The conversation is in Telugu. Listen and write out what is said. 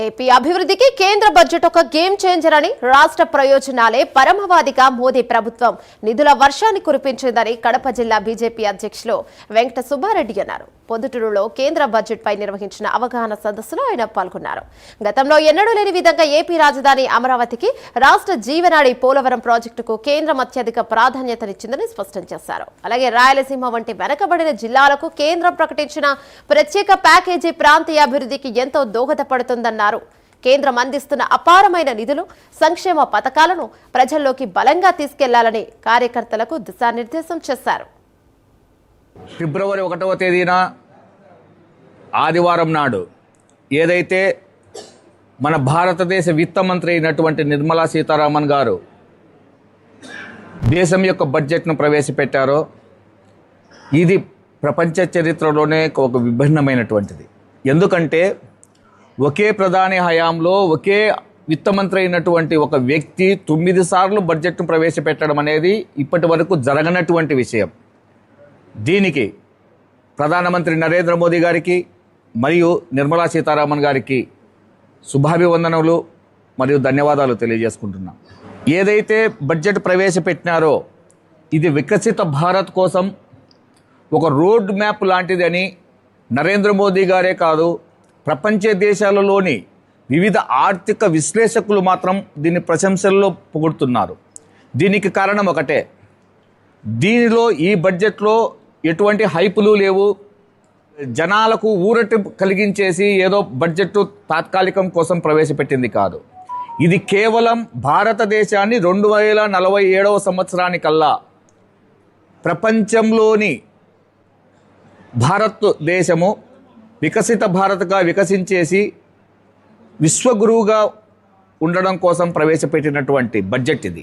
ఏపీ అభివృద్ధికి కేంద్ర బడ్జెట్ ఒక గేమ్ చేంజర్ అని రాష్ట్ర ప్రయోజనాలే పరమవాదిగా మోదీ ప్రభుత్వం నిధుల వర్షాన్ని కురిపించిందని కడప జిల్లా బీజేపీ అధ్యక్షులు వెంకట సుబ్బారెడ్డి అన్నారు. పొద్దుటూరులో కేంద్ర బడ్జెట్ పై నిర్వహించిన అవగాహన సదస్సులో ఆయన పాల్గొన్నారు. గతంలో ఎన్నడూ లేని విధంగా ఏపీ రాజధాని అమరావతికి, రాష్ట్ర జీవనాడి పోలవరం ప్రాజెక్టుకు కేంద్రం అత్యధిక ప్రాధాన్యతనిచ్చిందని స్పష్టం చేశారు. అలాగే రాయలసీమ వంటి వెనకబడిన జిల్లాలకు కేంద్రం ప్రకటించిన ప్రత్యేక ప్యాకేజీ ప్రాంతీయ అభివృద్ధికి ఎంతో దోహదపడుతుందన్నారు. కేంద్రం అందిస్తున్న అపారమైన నిధులు, సంక్షేమ పథకాలను ప్రజల్లోకి బలంగా తీసుకెళ్లాలని కార్యకర్తలకు దిశానిర్దేశం చేశారు. ఫిబ్రవరి 1వ తేదీన ఆదివారం నాడు ఏదైతే మన భారతదేశ విత్త మంత్రి అయినటువంటి నిర్మలా సీతారామన్ గారు దేశం యొక్క బడ్జెట్ను ప్రవేశపెట్టారో ఇది ప్రపంచ చరిత్రలోనే ఒక విభిన్నమైనటువంటిది. ఎందుకంటే ఒకే ప్రధాని హయాంలో ఒకే విత్త మంత్రి అయినటువంటి ఒక వ్యక్తి 9 సార్లు బడ్జెట్ను ప్రవేశపెట్టడం అనేది ఇప్పటి వరకు జరగనటువంటి విషయం. దీనికి ప్రధానమంత్రి నరేంద్ర మోదీ గారికి మరియు నిర్మలా సీతారామన్ గారికి శుభాభివందనలు మరియు ధన్యవాదాలు తెలియజేసుకుంటున్నాం. ఏదైతే బడ్జెట్ ప్రవేశపెట్టినారో ఇది వికసిత భారత్ కోసం ఒక రోడ్ మ్యాప్ లాంటిదని నరేంద్ర మోదీ గారే కాదు, ప్రపంచ దేశాలలోని వివిధ ఆర్థిక విశ్లేషకులు మాత్రం దీన్ని ప్రశంసల్లో పొగుడుతున్నారు. దీనికి కారణం ఒకటే, దీనిలో ఈ బడ్జెట్లో ఎటువంటి హైపులు లేవు. జనాలకు ఊరట కలిగించేసి ఏదో బడ్జెట్ తాత్కాలికం కోసం ప్రవేశపెట్టింది కాదు. ఇది కేవలం భారతదేశాన్ని 2047వ సంవత్సరానికల్లా ప్రపంచంలోని భారతదేశము వికసిత భారత్గా వికసించేసి విశ్వగురువుగా ఉండడం కోసం ప్రవేశపెట్టినటువంటి బడ్జెట్ ఇది.